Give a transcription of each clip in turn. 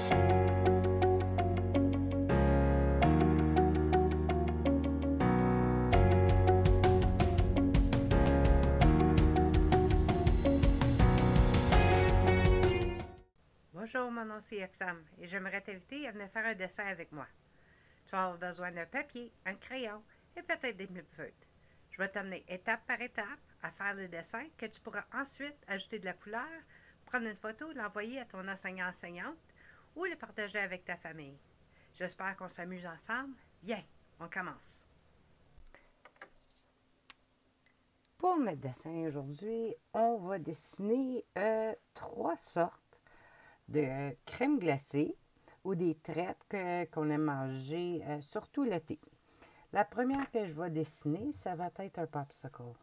Bonjour, mon nom c'est Yoxam et j'aimerais t'inviter à venir faire un dessin avec moi. Tu vas avoir besoin d'un papier, un crayon et peut-être des feutres. Je vais t'amener étape par étape à faire le dessin que tu pourras ensuite ajouter de la couleur, prendre une photo, l'envoyer à ton enseignant-enseignante ou le partager avec ta famille. J'espère qu'on s'amuse ensemble. Viens, on commence. Pour notre dessin aujourd'hui, on va dessiner 3 sortes de crème glacée ou des traites qu'on aime manger, surtout l'été. La première que je vais dessiner, ça va être un popsicle.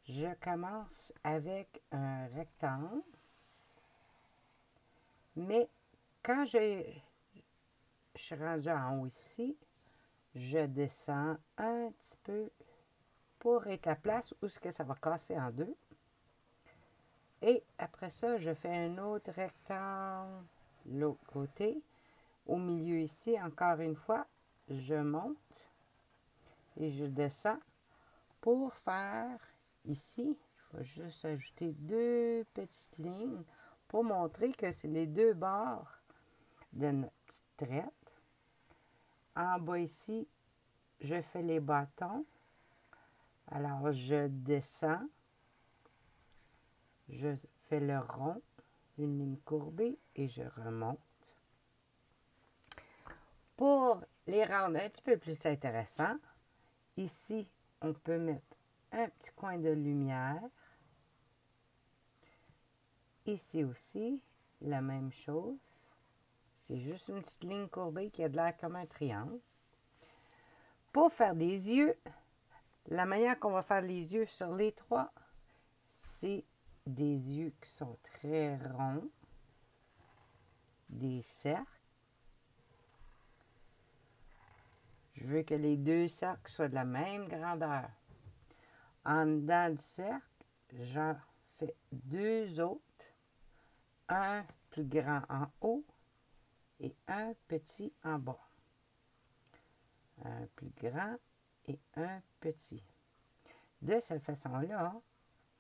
Je commence avec un rectangle, mais quand je suis rendue en haut ici, je descends un petit peu pour être la place où ça va casser en deux. Et après ça, je fais un autre rectangle l'autre côté. Au milieu ici, encore une fois, je monte et je descends pour faire ici. Il faut juste ajouter 2 petites lignes pour montrer que c'est les 2 bords de notre petite traite. En bas ici, je fais les bâtons. Alors, je descends. Je fais le rond, une ligne courbée et je remonte. Pour les rendre un petit peu plus intéressants, ici, on peut mettre un petit coin de lumière. Ici aussi, la même chose. C'est juste une petite ligne courbée qui a de l'air comme un triangle. Pour faire des yeux, la manière qu'on va faire les yeux sur les 3, c'est des yeux qui sont très ronds, des cercles. Je veux que les 2 cercles soient de la même grandeur. En dedans du cercle, j'en fais 2 autres. Un plus grand en haut et un petit en bas. Un plus grand et un petit. De cette façon-là,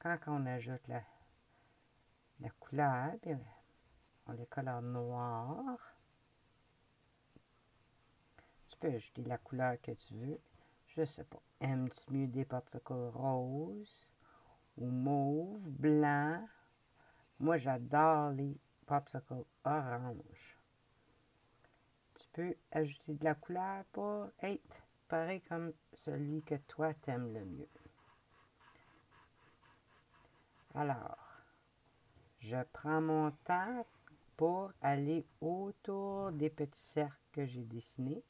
quand on ajoute la couleur, bien, on les colore noir. Tu peux ajouter la couleur que tu veux. Je sais pas. Aimes-tu mieux des popsicles roses ou mauve, blanc? Moi, j'adore les popsicles orange. Tu peux ajouter de la couleur pour être pareil comme celui que toi t'aimes le mieux. Alors, je prends mon temps pour aller autour des petits cercles que j'ai dessinés.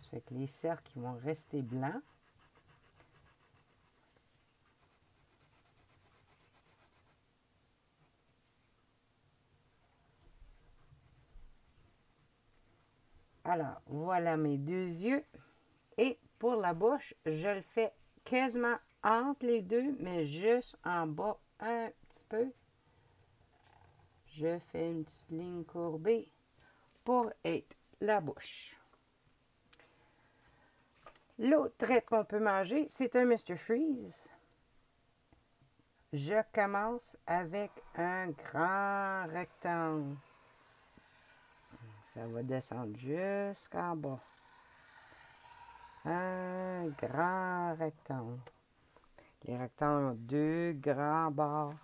Ça fait que les cercles vont rester blancs. Alors, voilà mes 2 yeux. Et pour la bouche, je le fais quasiment entre les 2, mais juste en bas un petit peu. Je fais une petite ligne courbée pour être la bouche. L'autre traite qu'on peut manger, c'est un Mr. Freeze. Je commence avec un grand rectangle. Ça va descendre jusqu'en bas. Un grand rectangle. Les rectangles ont 2 grands bords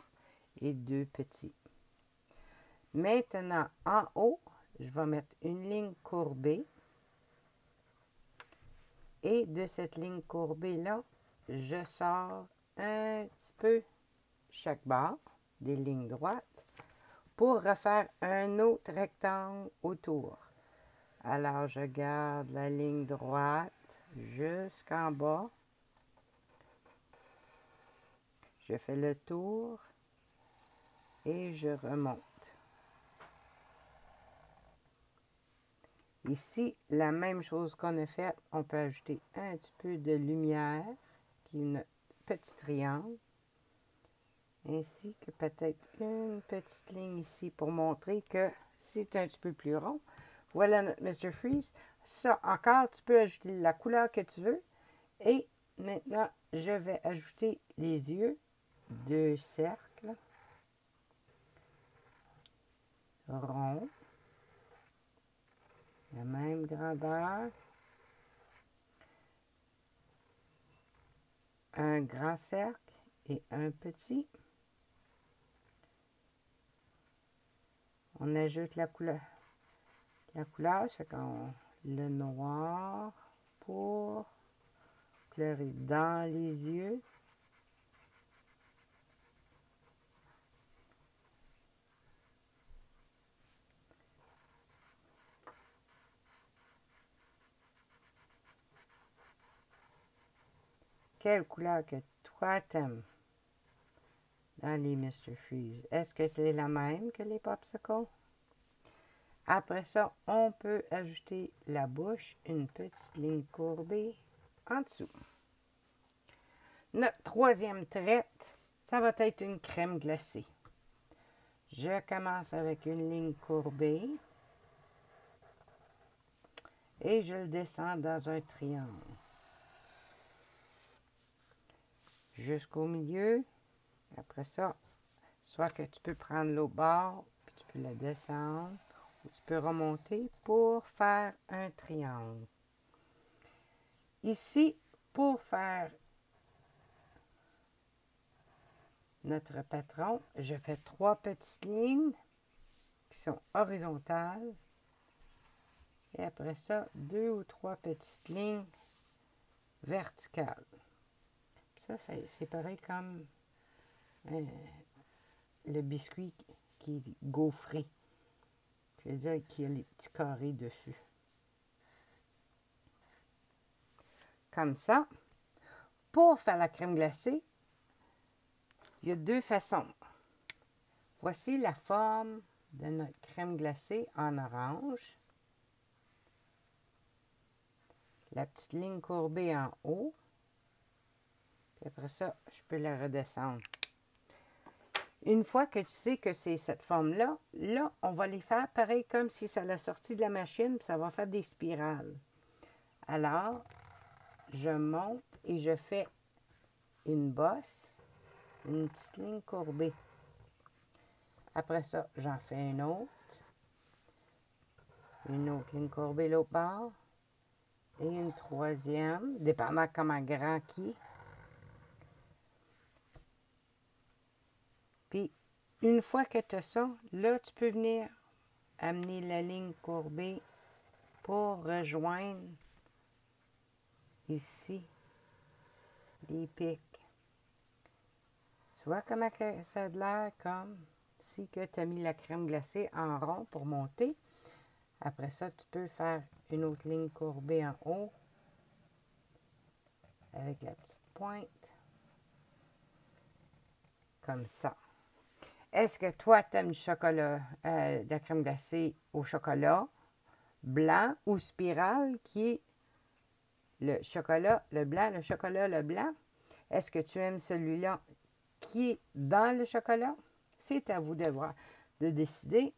et 2 petits. Maintenant, en haut, je vais mettre une ligne courbée. Et de cette ligne courbée-là, je sors un petit peu chaque bord, des lignes droites, pour refaire un autre rectangle autour. Alors, je garde la ligne droite jusqu'en bas. Je fais le tour et je remonte. Ici, la même chose qu'on a faite, on peut ajouter un petit peu de lumière, qui est une petite triangle. ainsi que peut-être une petite ligne ici pour montrer que c'est un petit peu plus rond. Voilà notre Mr. Freeze. Ça, encore, tu peux ajouter la couleur que tu veux. Et maintenant, je vais ajouter les yeux. 2 cercles ronds, la même grandeur. Un grand cercle et un petit. On ajoute la couleur. Ça fait qu'on le noir pour colorer dans les yeux. Quelle couleur que toi t'aimes dans les Mr. Freeze? Est-ce que c'est la même que les popsicles? Après ça, on peut ajouter la bouche, une petite ligne courbée en dessous. Notre troisième traite, ça va être une crème glacée. Je commence avec une ligne courbée et je le descends dans un triangle. Jusqu'au milieu. Après ça, soit que tu peux prendre l'autre bord, puis tu peux la descendre, ou tu peux remonter pour faire un triangle. Ici, pour faire notre patron, je fais 3 petites lignes qui sont horizontales. Et après ça, 2 ou 3 petites lignes verticales. Ça, c'est pareil comme le biscuit qui est gaufré. Je veux dire qu'il y a les petits carrés dessus. Comme ça. Pour faire la crème glacée, il y a 2 façons. Voici la forme de notre crème glacée en orange. La petite ligne courbée en haut. Puis après ça, je peux la redescendre. Une fois que tu sais que c'est cette forme-là, là, on va les faire pareil comme si ça l'a sorti de la machine, puis ça va faire des spirales. Alors, je monte et je fais une bosse, une petite ligne courbée. Après ça, j'en fais une autre ligne courbée l'autre bord, et une troisième, dépendant comment grand qui est. Puis, une fois que tu as ça, là, tu peux venir amener la ligne courbée pour rejoindre ici les pics. Tu vois comment que ça a l'air comme si tu as mis la crème glacée en rond pour monter. Après ça, tu peux faire une autre ligne courbée en haut avec la petite pointe. Comme ça. Est-ce que toi, tu aimes du chocolat, de la crème glacée au chocolat blanc ou spirale qui est le chocolat, le blanc, le chocolat, le blanc? Est-ce que tu aimes celui-là qui est dans le chocolat? C'est à vous de voir, de décider.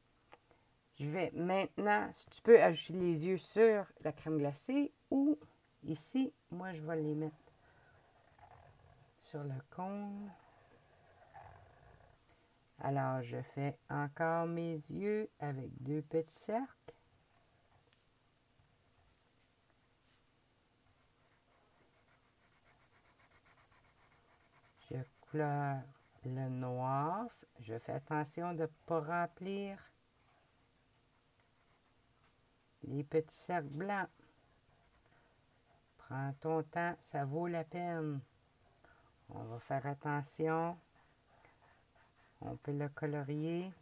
Je vais maintenant, si tu peux ajouter les yeux sur la crème glacée ou ici, moi je vais les mettre sur le cône. Alors, je fais encore mes yeux avec 2 petits cercles. Je couleur le noir. Je fais attention de ne pas remplir les petits cercles blancs. Prends ton temps, ça vaut la peine. On va faire attention. On peut le colorier.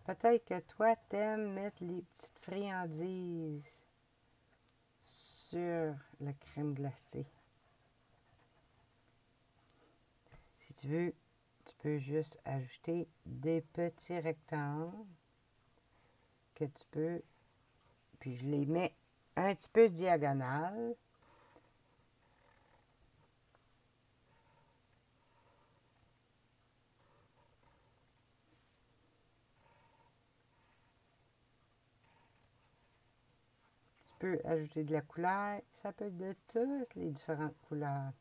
Peut-être que toi, t'aimes mettre les petites friandises sur la crème glacée. Si tu veux, tu peux juste ajouter des petits rectangles que tu peux. Puis je les mets un petit peu diagonales. peux ajouter de la couleur. Ça peut être de toutes les différentes couleurs.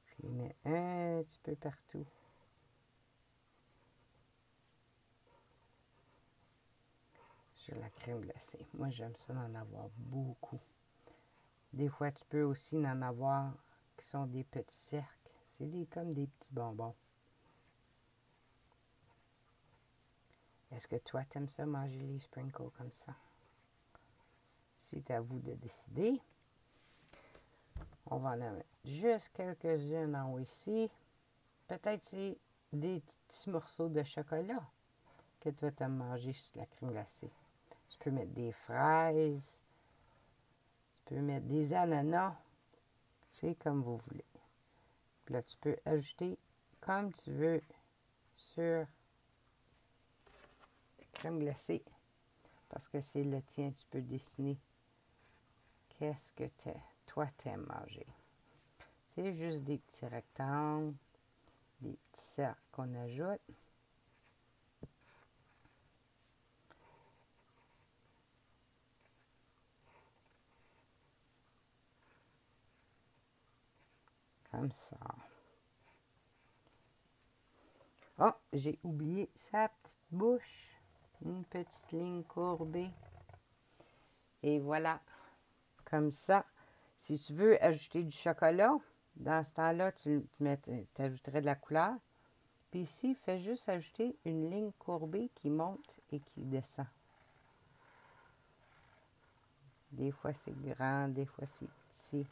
Je les mets un petit peu partout. Sur la crème glacée. Moi, j'aime ça d'en avoir beaucoup. Des fois, tu peux aussi en avoir qui sont des petits cercles. C'est comme des petits bonbons. Est-ce que toi, t'aimes ça, manger les sprinkles comme ça? C'est à vous de décider. On va en mettre juste quelques-unes en haut ici. Peut-être c'est des petits morceaux de chocolat que tu vas manger sur la crème glacée. Tu peux mettre des fraises. Tu peux mettre des ananas. C'est comme vous voulez. Puis là, tu peux ajouter comme tu veux sur la crème glacée. Parce que c'est le tien, tu peux dessiner qu'est-ce que toi t'aimes manger. C'est juste des petits rectangles, des petits cercles qu'on ajoute. Comme ça. Oh, j'ai oublié sa petite bouche. Une petite ligne courbée. Et voilà. Comme ça. Si tu veux ajouter du chocolat, dans ce temps-là, tu ajouterais de la couleur. Puis ici, fais juste ajouter une ligne courbée qui monte et qui descend. Des fois, c'est grand, des fois, c'est petit.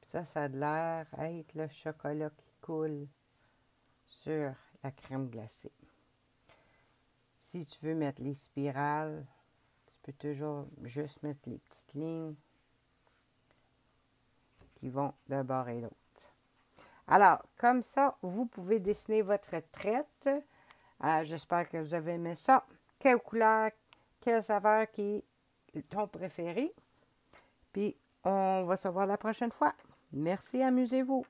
Puis ça a l'air d'être le chocolat qui coule sur la crème glacée. Si tu veux mettre les spirales, tu peux toujours juste mettre les petites lignes qui vont d'un bord et l'autre. Alors, comme ça, vous pouvez dessiner votre traite. J'espère que vous avez aimé ça. Quelle couleur, quelle saveur qui est ton préféré. Puis, on va se voir la prochaine fois. Merci, amusez-vous.